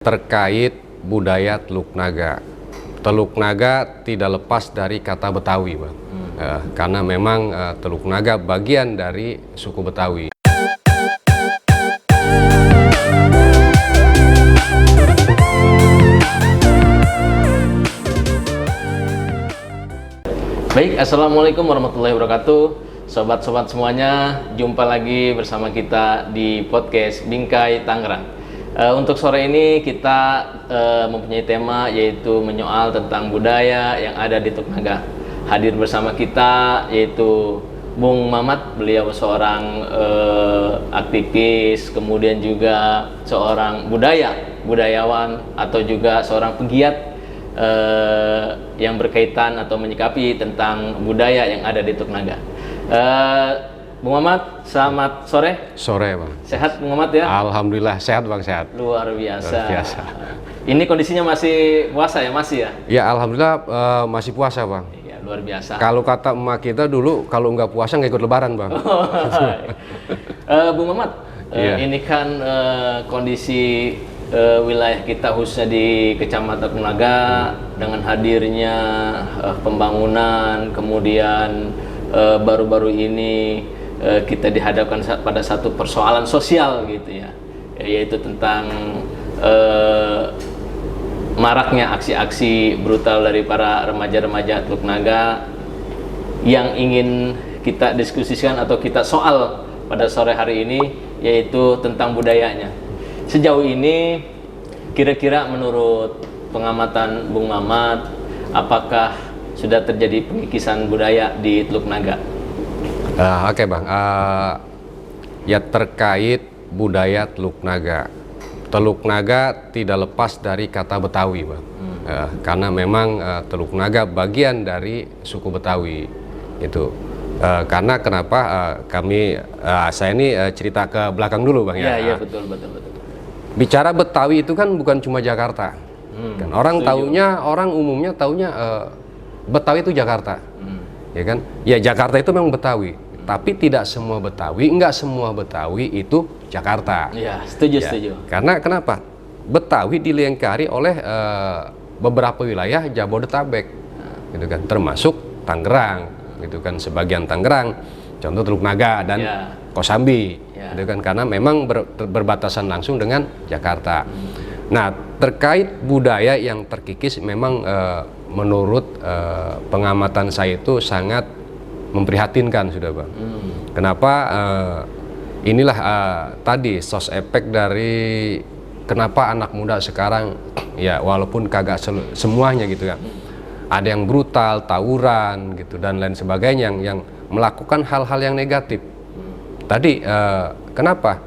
Terkait budaya Teluk Naga. Teluk Naga tidak lepas dari kata Betawi, Bang. Karena memang Teluk Naga bagian dari suku Betawi. Baik, assalamualaikum warahmatullahi wabarakatuh. Sobat-sobat semuanya, jumpa lagi bersama kita di podcast Bingkai Tangerang. Untuk sore ini kita mempunyai tema yaitu menyoal tentang budaya yang ada di Teluk Naga. Hadir bersama kita yaitu Bung Mamat, beliau seorang aktivis, kemudian juga seorang budayawan atau juga seorang pegiat yang berkaitan atau menyikapi tentang budaya yang ada di Teluk Naga. Bung Mamat, selamat sore. Sore, Bang. Sehat, Bung Mamat ya? Alhamdulillah sehat, Bang, sehat. Luar biasa. Luar biasa. Ini kondisinya masih puasa ya, masih ya? Ya, alhamdulillah masih puasa, Bang. Iya, luar biasa. Kalau kata emak kita dulu, kalau nggak puasa nggak ikut lebaran, Bang. Bung Mamat, Iya. ini kan kondisi wilayah kita khususnya di Kecamatan Teluk Naga dengan hadirnya pembangunan, kemudian baru-baru ini kita dihadapkan pada satu persoalan sosial gitu ya, yaitu tentang maraknya aksi-aksi brutal dari para remaja-remaja Teluk Naga yang ingin kita diskusikan atau kita soal pada sore hari ini, yaitu tentang budayanya. Sejauh ini kira-kira menurut pengamatan Bung Mamat, apakah sudah terjadi pengikisan budaya di Teluk Naga? Oke, Bang. Ya, terkait budaya Teluk Naga. Teluk Naga tidak lepas dari kata Betawi, Bang. Karena memang Teluk Naga bagian dari suku Betawi. Itu. Karena kenapa saya ini cerita ke belakang dulu, Bang, ya. Iya, betul. Bicara Betawi itu kan bukan cuma Jakarta. Kan orang umumnya taunya Betawi itu Jakarta. Ya kan? Ya, Jakarta itu memang Betawi, tapi tidak semua Betawi, enggak semua Betawi itu Jakarta. Iya, setuju. Karena kenapa? Betawi dilingkari oleh beberapa wilayah Jabodetabek, gitu kan, termasuk Tangerang, gitu kan, sebagian Tangerang, contoh Teluk Naga dan Kosambi, gitu kan, karena memang berbatasan langsung dengan Jakarta. Nah, terkait budaya yang terkikis memang menurut pengamatan saya itu sangat memprihatinkan, sudah, Bang. Kenapa? Inilah tadi sos efek dari kenapa anak muda sekarang, ya walaupun kagak semuanya gitu kan, ada yang brutal, tawuran gitu dan lain sebagainya yang melakukan hal-hal yang negatif. Tadi kenapa?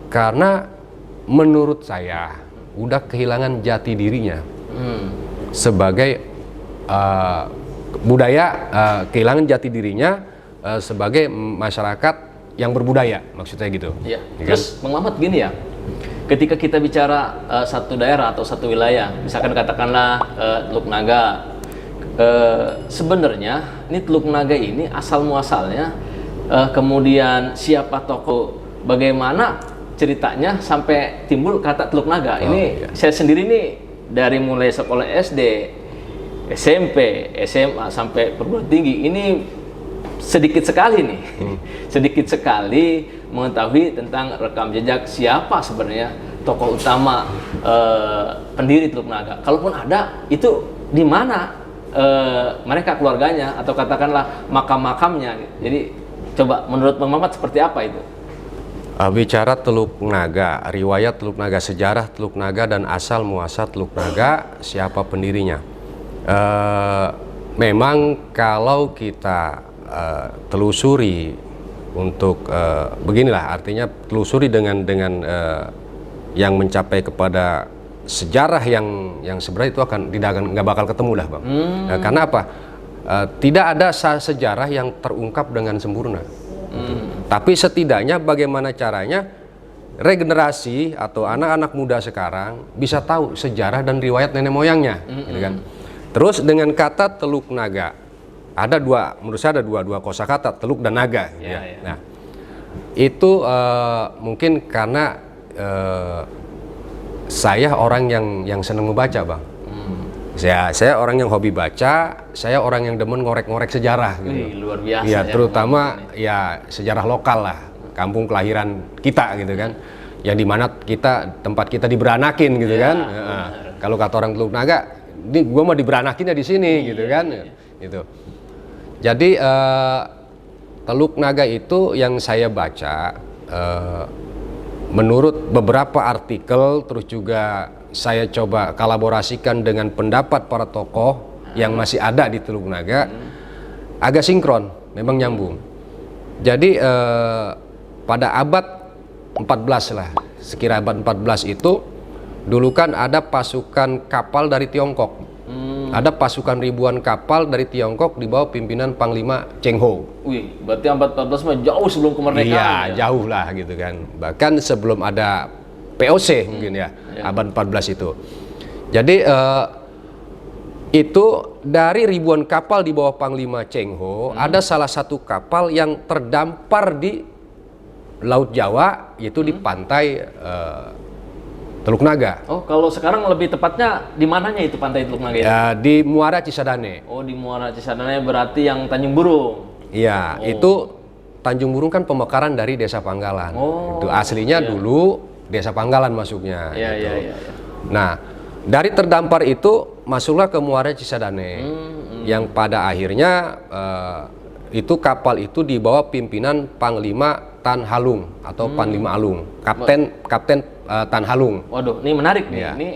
Karena menurut saya udah kehilangan jati dirinya sebagai budaya, kehilangan jati dirinya sebagai masyarakat yang berbudaya, maksudnya gitu. Iya. Ya, Terus Bang Mamat, gini ya, ketika kita bicara satu daerah atau satu wilayah, misalkan katakanlah Teluk Naga, sebenarnya ini Teluk Naga ini asal muasalnya, kemudian siapa tokoh, bagaimana ceritanya sampai timbul kata Teluk Naga. Ini saya sendiri nih dari mulai sekolah SD, SMP, SMA sampai perguruan tinggi ini sedikit sekali nih, sedikit sekali mengetahui tentang rekam jejak siapa sebenarnya tokoh utama pendiri Teluk Naga. Kalaupun ada, itu di mana mereka keluarganya atau katakanlah makam-makamnya. Jadi coba menurut Bang Mamat seperti apa itu? Bicara Teluk Naga, riwayat Teluk Naga, sejarah Teluk Naga dan asal muasal Teluk Naga, siapa pendirinya? Memang kalau kita telusuri untuk beginilah, artinya telusuri dengan yang mencapai kepada sejarah yang sebenarnya itu nggak bakal ketemu dah, Bang. Karena apa? Tidak ada sejarah yang terungkap dengan sempurna. Tapi setidaknya bagaimana caranya regenerasi atau anak-anak muda sekarang bisa tahu sejarah dan riwayat nenek moyangnya, gitu kan. Terus dengan kata Teluk Naga, menurut saya ada dua kosakata, teluk dan naga. Nah, itu mungkin karena saya orang yang senang membaca, Bang. Saya orang yang hobi baca, saya orang yang demen ngorek-ngorek sejarah gitu. Wih, luar biasa Ya, ya, terutama ya sejarah lokal lah, kampung kelahiran kita gitu kan. Yang dimana tempat kita diberanakin gitu kan. Kalau kata orang Teluk Naga, ini gua mah diberanakinnya di sini gitu kan. Gitu. Jadi Teluk Naga itu yang saya baca menurut beberapa artikel, terus juga saya coba kolaborasikan dengan pendapat para tokoh yang masih ada di Teluk Naga, agak sinkron, memang nyambung. Jadi pada abad 14 lah, sekira abad 14 itu, dulu kan ada pasukan kapal dari Tiongkok. Ada pasukan ribuan kapal dari Tiongkok di bawah pimpinan Panglima Cheng Ho. Wih, berarti abad 14 mah jauh sebelum kemerdekaan. Iya, jauh lah gitu kan. Bahkan sebelum ada POC mungkin ya, abad 14 itu. Jadi itu dari ribuan kapal di bawah Panglima Cheng Ho, ada salah satu kapal yang terdampar di Laut Jawa, yaitu di pantai Teluk Naga. Oh, kalau sekarang lebih tepatnya di mananya itu pantai Teluk Naga itu? Ya, di Muara Cisadane. Oh, di Muara Cisadane berarti yang Tanjung Burung. Iya, itu Tanjung Burung kan pemekaran dari Desa Panggalan. Itu aslinya dulu Desa Panggalan masuknya. Gitu. Iya. Nah, dari terdampar itu masuklah ke Muara Cisadane, yang pada akhirnya itu kapal itu di bawah pimpinan Panglima Tan Halung atau Panglima Alung, Kapten Tan Halung. Waduh, ini menarik nih. Iya. Ini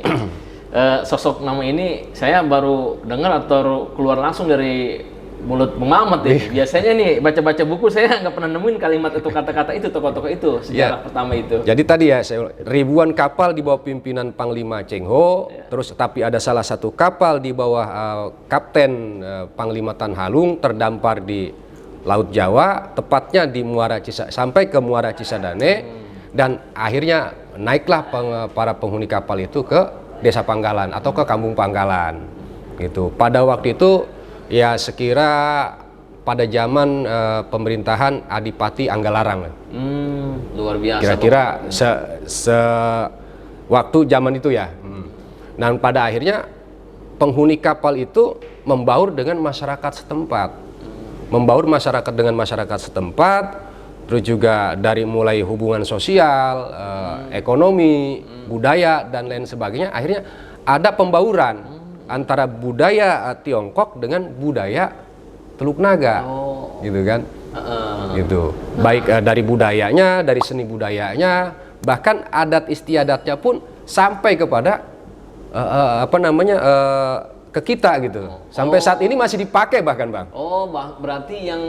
sosok nama ini saya baru dengar atau keluar langsung dari mulut Bung Mamat nih. Biasanya nih baca-baca buku saya nggak pernah nemuin kalimat itu, kata-kata itu, tokoh-tokoh itu sejarah pertama itu. Jadi tadi ya, ribuan kapal di bawah pimpinan Panglima Cheng Ho, terus tapi ada salah satu kapal di bawah Kapten Panglima Tan Halung terdampar di Laut Jawa, tepatnya di sampai ke Muara Cisadane, dan akhirnya naiklah para penghuni kapal itu ke Desa Panggalan atau ke Kampung Panggalan. Gitu. Pada waktu itu ya sekira pada zaman pemerintahan Adipati Anggalarang. Luar biasa. Kira-kira waktu zaman itu ya. Dan pada akhirnya penghuni kapal itu membaur dengan masyarakat setempat. Membaur masyarakat dengan masyarakat setempat, terus juga dari mulai hubungan sosial, ekonomi, budaya, dan lain sebagainya. Akhirnya ada pembauran antara budaya Tiongkok dengan budaya Teluk Naga, gitu kan? Gitu. Baik dari budayanya, dari seni budayanya, bahkan adat istiadatnya pun sampai kepada ke kita gitu. Sampai saat ini masih dipakai bahkan, Bang. Oh, berarti yang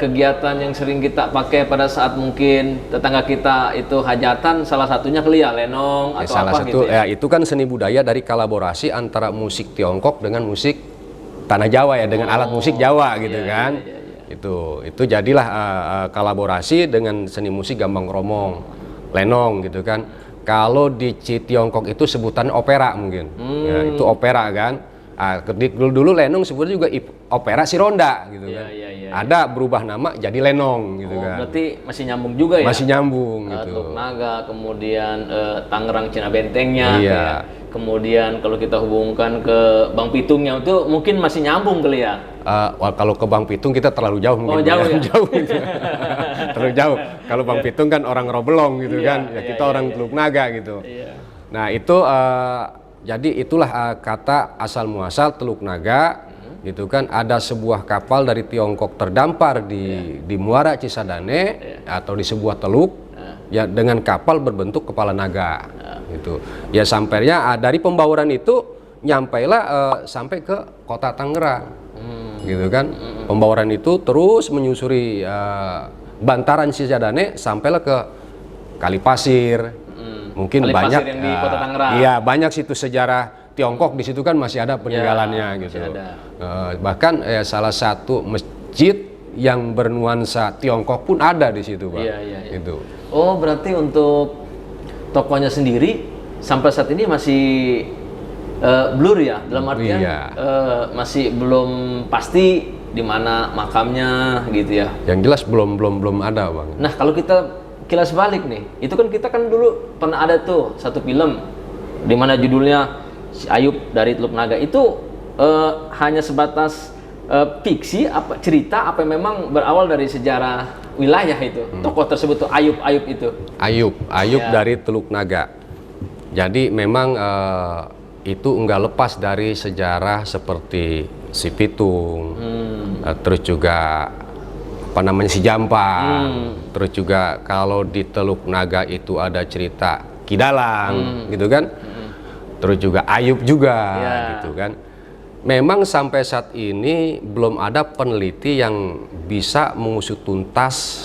kegiatan yang sering kita pakai pada saat mungkin tetangga kita itu hajatan, salah satunya kali ya lenong atau salah apa satu, gitu ya? Itu kan seni budaya dari kolaborasi antara musik Tiongkok dengan musik tanah Jawa ya, dengan alat musik Jawa gitu kan. Itu jadilah kolaborasi dengan seni musik gambang kromong, lenong gitu kan. Kalau di Tiongkok itu sebutan opera mungkin, ya, itu opera kan. Dulu lenong sebutnya juga opera si Ronda gitu kan. Ada berubah nama jadi lenong gitu kan. Berarti masih nyambung juga ya? Masih nyambung gitu. Teluk Naga, kemudian Tangerang Cina Bentengnya, Iya. Kemudian kalau kita hubungkan ke Bang Pitungnya itu mungkin masih nyambung kali ya? Kalau ke Bang Pitung kita terlalu jauh mungkin. Jauh ya? Jauh gitu. Terlalu jauh. Kalau Bang Pitung kan orang Robelong gitu kan, ya kita orang Teluk Naga gitu. Nah itu jadi itulah kata asal muasal Teluk Naga, gitu kan. Ada sebuah kapal dari Tiongkok terdampar di Muara Cisadane atau di sebuah teluk, ya dengan kapal berbentuk kepala naga, gitu. Ya sampainya dari pembauran itu nyampailah sampai ke kota Tangerang, gitu kan. Pembauran itu terus menyusuri bantaran Cisadane sampailah ke Kalipasir. Mungkin Kalipasir banyak yang di kota Tangerang. Iya, banyak situs sejarah Tiongkok di situ kan masih ada peninggalannya gitu. Bahkan salah satu masjid yang bernuansa Tiongkok pun ada di situ, Bang. Gitu. Oh, berarti untuk tokohnya sendiri sampai saat ini masih blur ya, dalam artian masih belum pasti di mana makamnya gitu ya. Yang jelas belum ada, Bang. Nah, kalau kita kilas balik nih, itu kan kita kan dulu pernah ada tuh satu film di mana judulnya Si Ayub dari Teluk Naga. Itu hanya sebatas fiksi, apa cerita, apa memang berawal dari sejarah wilayah itu, tokoh tersebut tuh Ayub itu. Ayub Ya. dari Teluk Naga. Jadi memang itu enggak lepas dari sejarah seperti si Pitung, terus juga apa namanya si Jampang, terus juga kalau di Teluk Naga itu ada cerita Kidalang, gitu kan, terus juga Ayub juga, Ya. gitu kan. Memang sampai saat ini belum ada peneliti yang bisa mengusut tuntas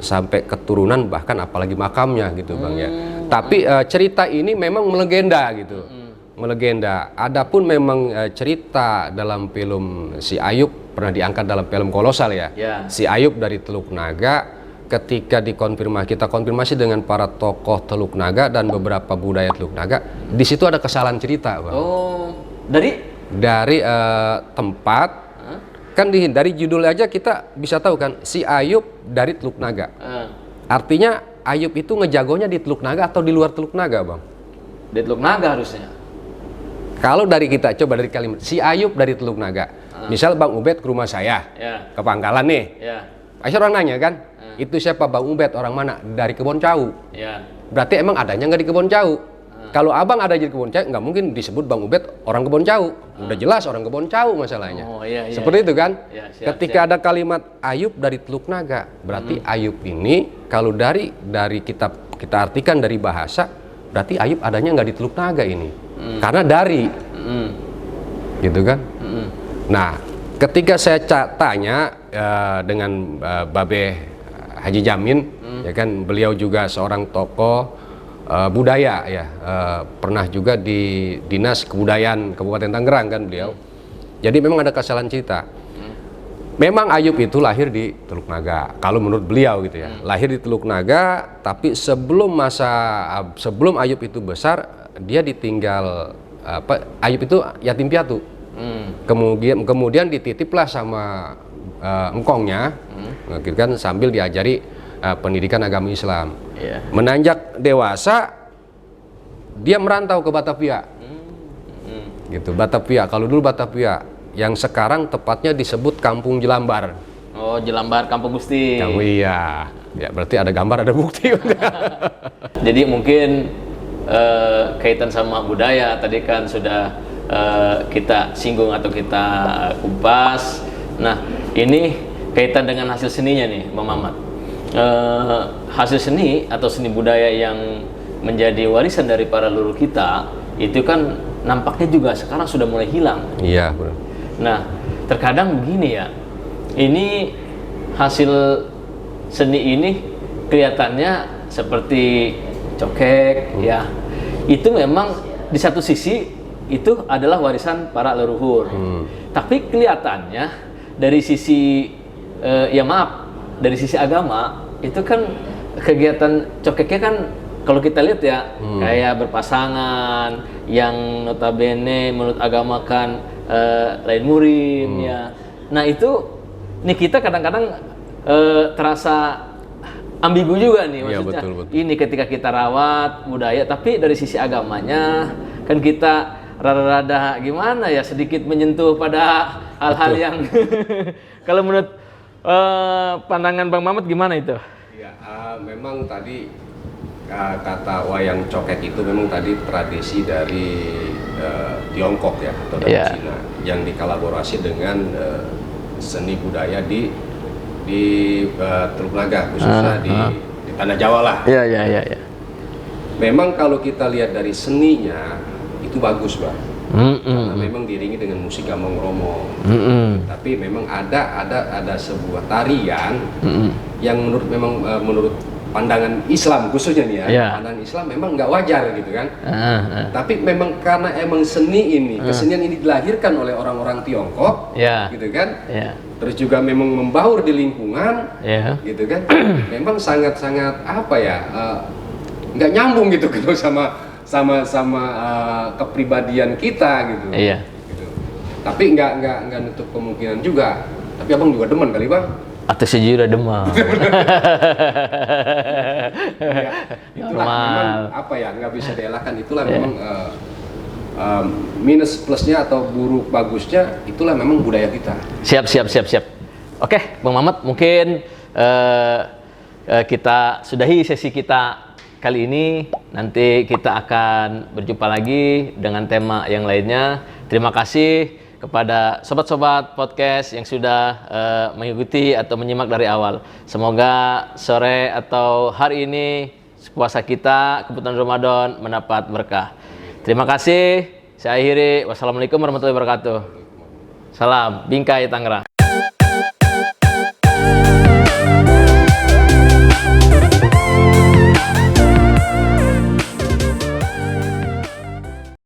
sampai keturunan bahkan apalagi makamnya gitu bang ya. Tapi cerita ini memang melegenda gitu, melegenda. Adapun memang cerita dalam film si Ayub pernah diangkat dalam film kolosal ya. Ya. Si Ayub dari Teluk Naga, ketika kita konfirmasi dengan para tokoh Teluk Naga dan beberapa budaya Teluk Naga, di situ ada kesalahan cerita bang. Oh, Dari tempat kan dari judul aja kita bisa tahu kan si Ayub dari Teluk Naga. Artinya Ayub itu ngejagonya di Teluk Naga atau di luar Teluk Naga bang? di Teluk Naga harusnya. Kalau dari kita coba dari kalimat si Ayub dari Teluk Naga. Misal Bang Ubed ke rumah saya, Ya. ke Pangkalan nih. Ya. Pasti orang nanya kan, itu siapa Bang Ubed, orang mana? Dari Kebon Cau. Ya. Berarti emang adanya nggak di Kebon Cau. Kalau abang ada di Kebon Cau, nggak mungkin disebut Bang Ubed orang Kebon Cau. Udah jelas orang Kebon Cau masalahnya. Oh, iya, iya, Seperti itu kan? Ya, siap, Ketika ada kalimat Ayub dari Teluk Naga, berarti Ayub ini kalau dari kita artikan dari bahasa, berarti Ayub adanya nggak di Teluk Naga ini. Karena dari, gitu kan? Nah, ketika saya tanya dengan Babe Haji Jamin, ya kan, beliau juga seorang tokoh budaya ya, pernah juga di Dinas Kebudayaan Kabupaten Tangerang kan beliau. Jadi memang ada kesalahan cerita. Memang Ayub itu lahir di Teluk Naga, kalau menurut beliau gitu ya, lahir di Teluk Naga, tapi sebelum Ayub itu besar, dia ditinggal Ayub itu yatim piatu. Kemudian dititiplah sama engkongnya, gitu kan, sambil diajari pendidikan agama Islam. Iya. Menanjak dewasa, dia merantau ke Batavia, gitu. Batavia, kalau dulu Batavia, yang sekarang tepatnya disebut Kampung Jelambar. Oh, Jelambar Kampung Gusti. Iya, ya berarti ada gambar, ada bukti. Jadi mungkin kaitan sama budaya tadi kan sudah kita singgung atau kita kupas. Nah, ini kaitan dengan hasil seninya nih, Bang Mamat. Hasil seni atau seni budaya yang menjadi warisan dari para leluhur kita itu kan nampaknya juga sekarang sudah mulai hilang. Iya, benar. Nah, terkadang begini ya, ini hasil seni ini kelihatannya seperti cokek ya. Itu memang di satu sisi itu adalah warisan para leluhur. Tapi kelihatannya dari sisi dari sisi agama itu kan kegiatan cokeknya kan kalau kita lihat ya kayak berpasangan yang notabene menurut agama kan lain murim ya. Nah itu nih kita kadang-kadang terasa ambigu juga nih Iya, maksudnya. betul. Ini ketika kita rawat budaya tapi dari sisi agamanya kan kita rada-rada gimana ya, sedikit menyentuh pada hal-hal yang kalau menurut pandangan Bang Mamat gimana itu? Ya, memang tadi kata wayang cokek itu memang tadi tradisi dari Tiongkok ya, atau dari Cina, yang dikolaborasi dengan seni budaya di Teluk Naga, khususnya di Tanah Jawa lah. Iya. Memang kalau kita lihat dari seninya itu bagus, Bang. Karena memang diiringi dengan musik gambang kromong. Tapi memang ada sebuah tarian yang menurut pandangan Islam khususnya nih ya, pandangan Islam memang nggak wajar gitu kan. Tapi memang karena emang seni ini, kesenian ini dilahirkan oleh orang-orang Tiongkok, gitu kan. Terus juga memang membaur di lingkungan, gitu kan. Memang sangat-sangat apa ya, nggak nyambung gitu sama kepribadian kita gitu. Gitu. Tapi nggak nutup kemungkinan juga. Tapi abang juga demen kali bang. Atau sejujurnya demam. Itulah Normal. memang apa ya, nggak bisa dielakkan, itulah memang minus plusnya atau buruk bagusnya, itulah memang budaya kita. Siap. Oke, Bang Mamat, mungkin kita sudahi sesi kita kali ini. Nanti kita akan berjumpa lagi dengan tema yang lainnya. Terima kasih kepada sobat-sobat podcast yang sudah mengikuti atau menyimak dari awal. Semoga sore atau hari ini puasa kita, kebutuhan Ramadan mendapat berkah. Terima kasih. Saya akhiri. Wassalamualaikum warahmatullahi wabarakatuh. Salam Bingkai Tangerang.